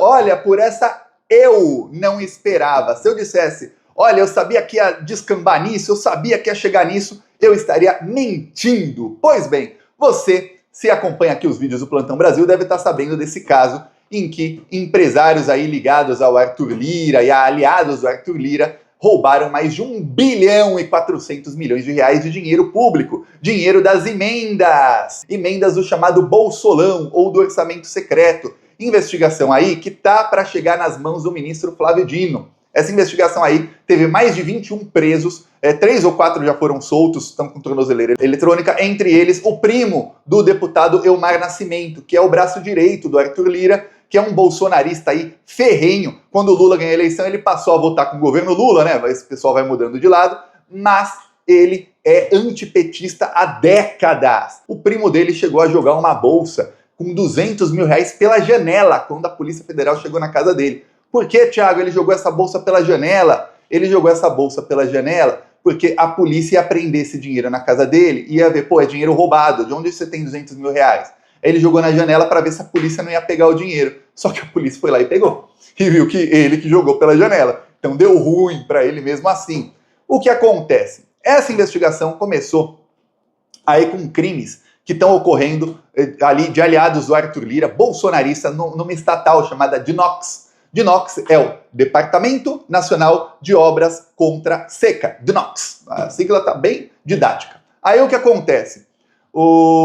Olha, por essa eu não esperava. Se eu dissesse, olha, eu sabia que ia descambar nisso, eu sabia que ia chegar nisso, eu estaria mentindo. Pois bem, você, se acompanha aqui os vídeos do Plantão Brasil, deve estar sabendo desse caso em que empresários aí ligados ao Arthur Lira e a aliados do Arthur Lira roubaram mais de 1 bilhão e 400 milhões de reais de dinheiro público, dinheiro das emendas do chamado Bolsolão ou do orçamento secreto. Investigação aí que tá para chegar nas mãos do ministro Flávio Dino. Essa investigação aí teve mais de 21 presos, 3 ou 4 já foram soltos, estão com tornozeleira eletrônica, entre eles o primo do deputado Elmar Nascimento, que é o braço direito do Arthur Lira, que é um bolsonarista aí ferrenho. Quando o Lula ganhou a eleição, ele passou a votar com o governo Lula, né? Esse pessoal vai mudando de lado, mas ele é antipetista há décadas. O primo dele chegou a jogar uma bolsa com 200 mil reais pela janela quando a Polícia Federal chegou na casa dele. Por que, Thiago, ele jogou essa bolsa pela janela? Ele jogou essa bolsa pela janela porque a polícia ia prender esse dinheiro na casa dele e ia ver, pô, é dinheiro roubado, de onde você tem 200 mil reais? Ele jogou na janela para ver se a polícia não ia pegar o dinheiro. Só que a polícia foi lá e pegou. E viu que ele que jogou pela janela. Então deu ruim para ele mesmo assim. O que acontece? Essa investigação começou aí com crimes que estão ocorrendo ali de aliados do Arthur Lira, bolsonarista, numa estatal chamada DNOX. DNOX é o Departamento Nacional de Obras contra Seca. DNOX. A sigla está bem didática. Aí o que acontece?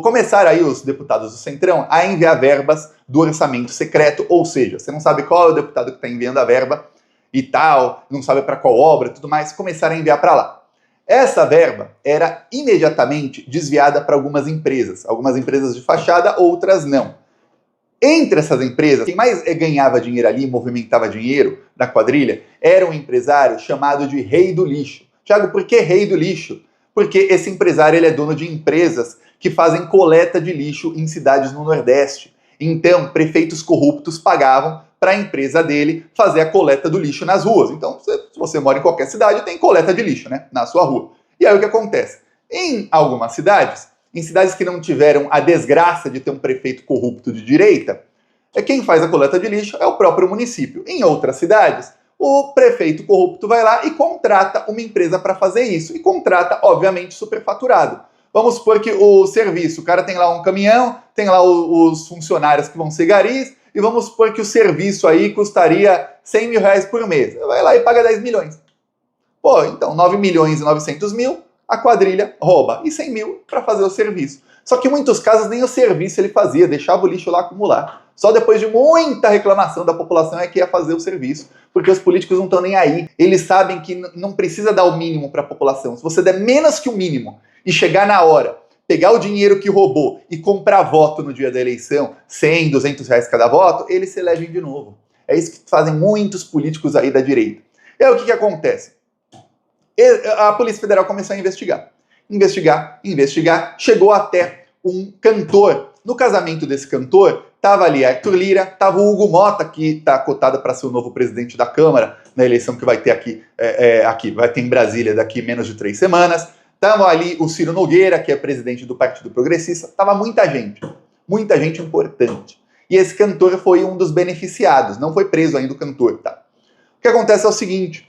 Começaram aí os deputados do Centrão a enviar verbas do orçamento secreto, ou seja, você não sabe qual é o deputado que está enviando a verba e tal, não sabe para qual obra e tudo mais, começaram a enviar para lá. Essa verba era imediatamente desviada para algumas empresas de fachada, outras não. Entre essas empresas, quem mais ganhava dinheiro ali, movimentava dinheiro da quadrilha, era um empresário chamado de Rei do Lixo. Tiago, por que Rei do Lixo? Porque esse empresário ele é dono de empresas que fazem coleta de lixo em cidades no Nordeste. Então, prefeitos corruptos pagavam para a empresa dele fazer a coleta do lixo nas ruas. Então, se você mora em qualquer cidade, tem coleta de lixo, né, na sua rua. E aí o que acontece? Em algumas cidades, em cidades que não tiveram a desgraça de ter um prefeito corrupto de direita, quem faz a coleta de lixo é o próprio município. Em outras cidades, o prefeito corrupto vai lá e contrata uma empresa para fazer isso. E contrata, obviamente, superfaturado. Vamos supor que o serviço, o cara tem lá um caminhão, tem lá os funcionários que vão ser garis, e vamos supor que o serviço aí custaria 100 mil reais por mês. Vai lá e paga 10 milhões. Pô, então 9 milhões e 900 mil, a quadrilha rouba. E 100 mil para fazer o serviço. Só que em muitos casos nem o serviço ele fazia, deixava o lixo lá acumular. Só depois de muita reclamação da população é que ia fazer o serviço. Porque os políticos não estão nem aí. Eles sabem que não precisa dar o mínimo para a população. Se você der menos que o mínimo e chegar na hora, pegar o dinheiro que roubou e comprar voto no dia da eleição, 100, 200 reais cada voto, eles se elegem de novo. É isso que fazem muitos políticos aí da direita. E aí o que acontece? A Polícia Federal começou a investigar. Investigar, chegou até um cantor. No casamento desse cantor, estava ali Arthur Lira, estava o Hugo Mota, que está cotado para ser o novo presidente da Câmara, na eleição que vai ter aqui, vai ter em Brasília daqui menos de 3 semanas. Estava ali o Ciro Nogueira, que é presidente do Partido Progressista. Estava muita gente importante. E esse cantor foi um dos beneficiados, não foi preso ainda o cantor, tá? O que acontece é o seguinte,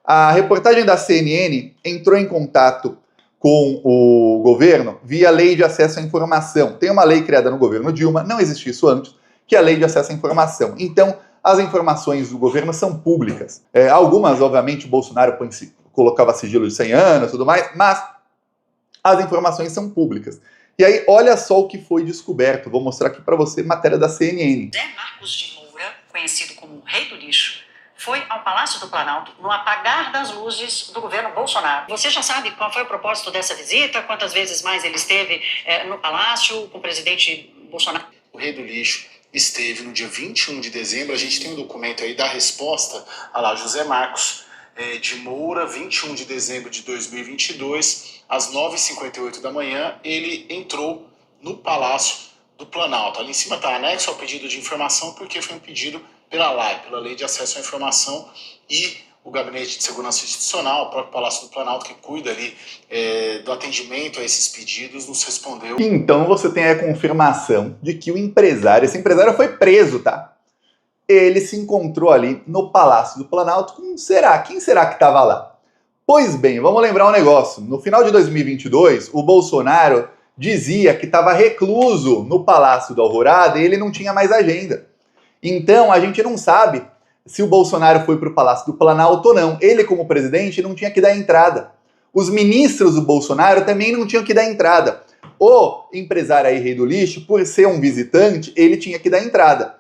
a reportagem da CNN entrou em contato com o governo via Lei de Acesso à Informação. Tem uma lei criada no governo Dilma, não existia isso antes, que é a Lei de Acesso à Informação. Então, as informações do governo são públicas. Algumas, obviamente, o Bolsonaro colocava sigilo de 100 anos e tudo mais, mas as informações são públicas. E aí, olha só o que foi descoberto. Vou mostrar aqui para você, matéria da CNN. Zé Marcos de Moura, conhecido como Rei do Lixo, foi ao Palácio do Planalto no apagar das luzes do governo Bolsonaro. Você já sabe qual foi o propósito dessa visita? Quantas vezes mais ele esteve no Palácio com o presidente Bolsonaro? O Rei do Lixo esteve no dia 21 de dezembro. A gente tem um documento aí da resposta a lá José Marcos de Moura, 21 de dezembro de 2022, às 9h58 da manhã, ele entrou no Palácio do Planalto. Ali em cima está anexo ao pedido de informação, porque foi um pedido pela LAI, pela Lei de Acesso à Informação, e o Gabinete de Segurança Institucional, o próprio Palácio do Planalto, que cuida ali do atendimento a esses pedidos, nos respondeu. Então você tem a confirmação de que esse empresário foi preso, tá? ele se encontrou ali no Palácio do Planalto com quem será que estava lá? Pois bem, vamos lembrar um negócio. No final de 2022, o Bolsonaro dizia que estava recluso no Palácio da Alvorada e ele não tinha mais agenda. Então, a gente não sabe se o Bolsonaro foi para o Palácio do Planalto ou não. Ele, como presidente, não tinha que dar entrada. Os ministros do Bolsonaro também não tinham que dar entrada. O empresário aí, Rei do Lixo, por ser um visitante, ele tinha que dar entrada.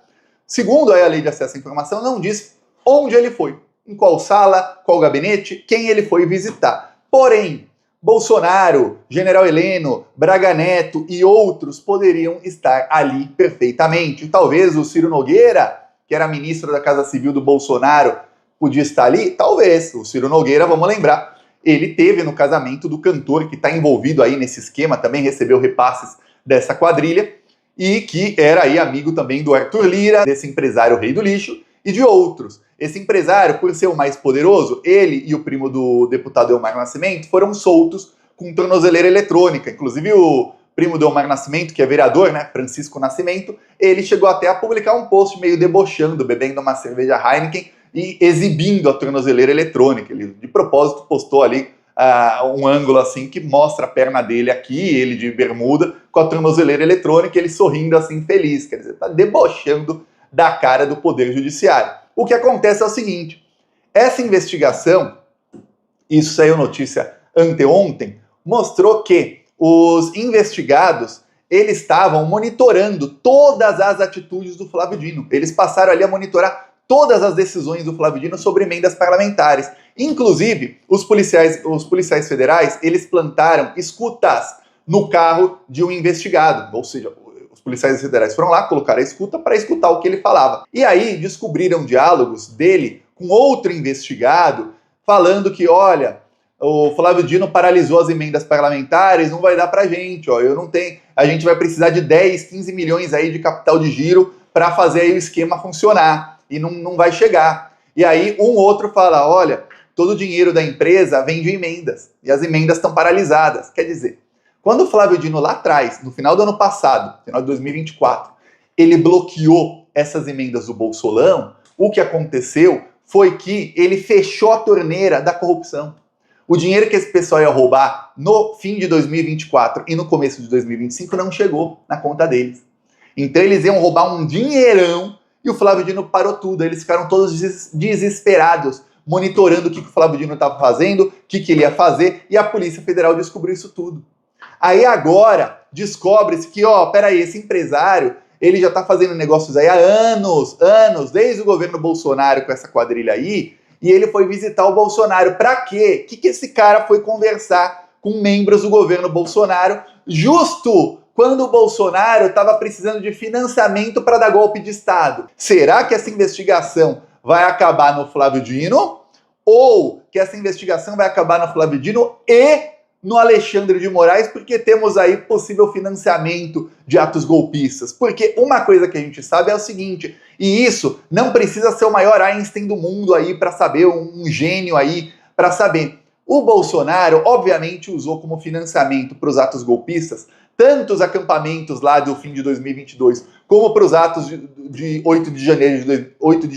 Segundo a Lei de Acesso à Informação, não diz onde ele foi, em qual sala, qual gabinete, quem ele foi visitar. Porém, Bolsonaro, General Heleno, Braga Neto e outros poderiam estar ali perfeitamente. Talvez o Ciro Nogueira, que era ministro da Casa Civil do Bolsonaro, podia estar ali? Talvez. O Ciro Nogueira, vamos lembrar, ele teve no casamento do cantor que está envolvido aí nesse esquema, também recebeu repasses dessa quadrilha, e que era aí amigo também do Arthur Lira, desse empresário Rei do Lixo, e de outros. Esse empresário, por ser o mais poderoso, ele e o primo do deputado Elmar Nascimento foram soltos com tornozeleira eletrônica. Inclusive o primo do Elmar Nascimento, que é vereador, né, Francisco Nascimento, ele chegou até a publicar um post meio debochando, bebendo uma cerveja Heineken e exibindo a tornozeleira eletrônica. Ele, de propósito, postou ali um ângulo assim que mostra a perna dele aqui, ele de bermuda, com a tornozeleira eletrônica, ele sorrindo assim feliz. Quer dizer, tá debochando da cara do Poder Judiciário. O que acontece é o seguinte, essa investigação, isso saiu notícia anteontem, mostrou que os investigados, eles estavam monitorando todas as atitudes do Flávio Dino. Eles passaram ali a monitorar todas as decisões do Flávio Dino sobre emendas parlamentares. Inclusive, os policiais federais, eles plantaram escutas no carro de um investigado, ou seja, os policiais federais foram lá, colocaram a escuta para escutar o que ele falava. E aí descobriram diálogos dele com outro investigado, falando que, olha, o Flávio Dino paralisou as emendas parlamentares, não vai dar pra gente, ó, a gente vai precisar de 10, 15 milhões aí de capital de giro para fazer aí o esquema funcionar, e não vai chegar. E aí um outro fala, olha, todo o dinheiro da empresa vem de emendas, e as emendas estão paralisadas. Quer dizer, quando o Flávio Dino lá atrás, no final do ano passado, final de 2024, ele bloqueou essas emendas do Bolsolão, o que aconteceu foi que ele fechou a torneira da corrupção. O dinheiro que esse pessoal ia roubar no fim de 2024 e no começo de 2025 não chegou na conta deles. Então eles iam roubar um dinheirão e o Flávio Dino parou tudo. Eles ficaram todos desesperados, monitorando o que o Flávio Dino estava fazendo, o que ele ia fazer, e a Polícia Federal descobriu isso tudo. Aí agora descobre-se que, peraí, esse empresário, ele já tá fazendo negócios aí há anos, desde o governo Bolsonaro com essa quadrilha aí, e ele foi visitar o Bolsonaro. Pra quê? O que esse cara foi conversar com membros do governo Bolsonaro, justo quando o Bolsonaro estava precisando de financiamento para dar golpe de Estado? Será que essa investigação vai acabar no Flávio Dino? Ou que essa investigação vai acabar no Flávio Dino e no Alexandre de Moraes, porque temos aí possível financiamento de atos golpistas? Porque uma coisa que a gente sabe é o seguinte, e isso não precisa ser o maior Einstein do mundo aí para saber, um gênio aí para saber. O Bolsonaro, obviamente, usou como financiamento para os atos golpistas tanto os acampamentos lá do fim de 2022, como para os atos de 8 de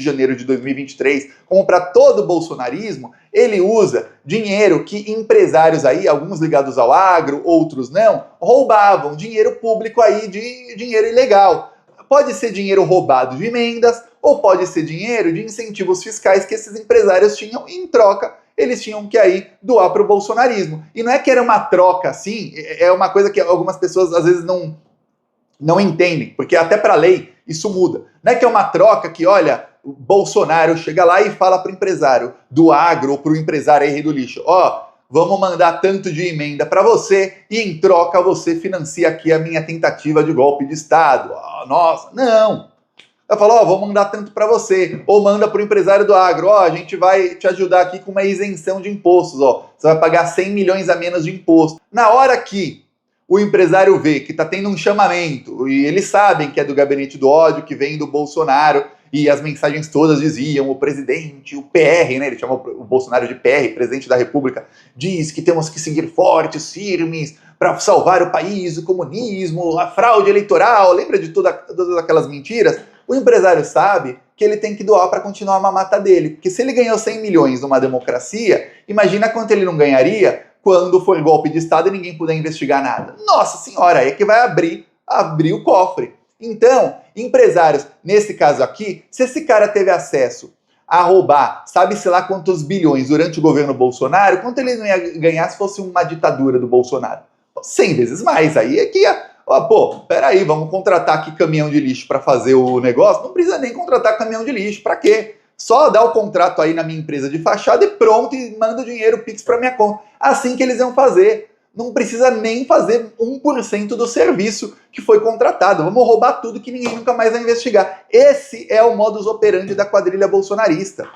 janeiro de 2023, como para todo o bolsonarismo. Ele usa dinheiro que empresários aí, alguns ligados ao agro, outros não, roubavam, dinheiro público aí, de dinheiro ilegal. Pode ser dinheiro roubado de emendas, ou pode ser dinheiro de incentivos fiscais que esses empresários tinham, e em troca eles tinham que aí doar para o bolsonarismo. E não é que era uma troca assim, é uma coisa que algumas pessoas às vezes não entendem, porque até para a lei isso muda. Não é que é uma troca que, olha, o Bolsonaro chega lá e fala para o empresário do agro ou para o empresário aí do lixo, vamos mandar tanto de emenda para você e em troca você financia aqui a minha tentativa de golpe de Estado. Nossa, não! Ela fala, vou mandar tanto para você. Ou manda para o empresário do agro, a gente vai te ajudar aqui com uma isenção de impostos, você vai pagar 100 milhões a menos de imposto. Na hora que o empresário vê que está tendo um chamamento, e eles sabem que é do gabinete do ódio, que vem do Bolsonaro, e as mensagens todas diziam, o presidente, o PR, né, ele chamou o Bolsonaro de PR, presidente da República, diz que temos que seguir fortes, firmes, para salvar o país, o comunismo, a fraude eleitoral, lembra de todas aquelas mentiras? O empresário sabe que ele tem que doar para continuar a mamata dele, porque se ele ganhou 100 milhões numa democracia, imagina quanto ele não ganharia quando for golpe de Estado e ninguém puder investigar nada. Nossa senhora, aí é que vai abrir o cofre. Então, empresários, nesse caso aqui, se esse cara teve acesso a roubar, sabe-se lá quantos bilhões durante o governo Bolsonaro, quanto ele não ia ganhar se fosse uma ditadura do Bolsonaro? 100 vezes mais. Aí é que ia... Pô, peraí, vamos contratar aqui caminhão de lixo para fazer o negócio? Não precisa nem contratar caminhão de lixo, para quê? Só dá o contrato aí na minha empresa de fachada e pronto, e manda o dinheiro Pix para minha conta. Assim que eles iam fazer. Não precisa nem fazer 1% do serviço que foi contratado. Vamos roubar tudo que ninguém nunca mais vai investigar. Esse é o modus operandi da quadrilha bolsonarista.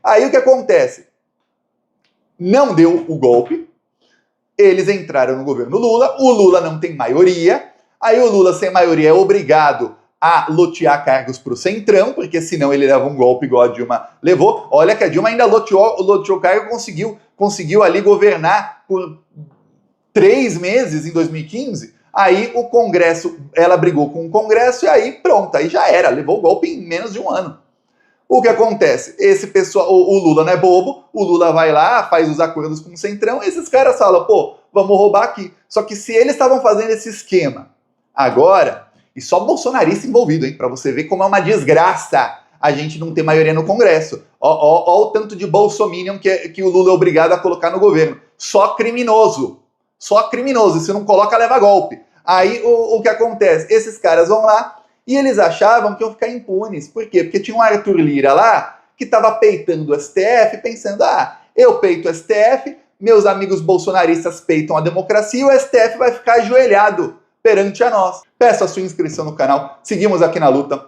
Aí o que acontece? Não deu o golpe, eles entraram no governo Lula, o Lula não tem maioria, aí o Lula sem maioria é obrigado a lotear cargos para o Centrão, porque senão ele leva um golpe igual a Dilma levou. Olha que a Dilma ainda loteou cargo e conseguiu ali governar por 3 meses em 2015. Aí o Congresso, ela brigou com o Congresso e aí pronto, aí já era, levou o golpe em menos de um ano. O que acontece? Esse pessoal, o Lula não é bobo, o Lula vai lá, faz os acordos com o Centrão, e esses caras falam, pô, vamos roubar aqui. Só que se eles estavam fazendo esse esquema agora, e só bolsonarista envolvido, hein, pra você ver como é uma desgraça a gente não ter maioria no Congresso. Ó o tanto de bolsominion que o Lula é obrigado a colocar no governo. Só criminoso. Só criminoso. Se não coloca, leva golpe. Aí o que acontece? Esses caras vão lá, e eles achavam que iam ficar impunes. Por quê? Porque tinha um Arthur Lira lá que estava peitando o STF, pensando, eu peito o STF, meus amigos bolsonaristas peitam a democracia e o STF vai ficar ajoelhado perante a nós. Peço a sua inscrição no canal, seguimos aqui na luta.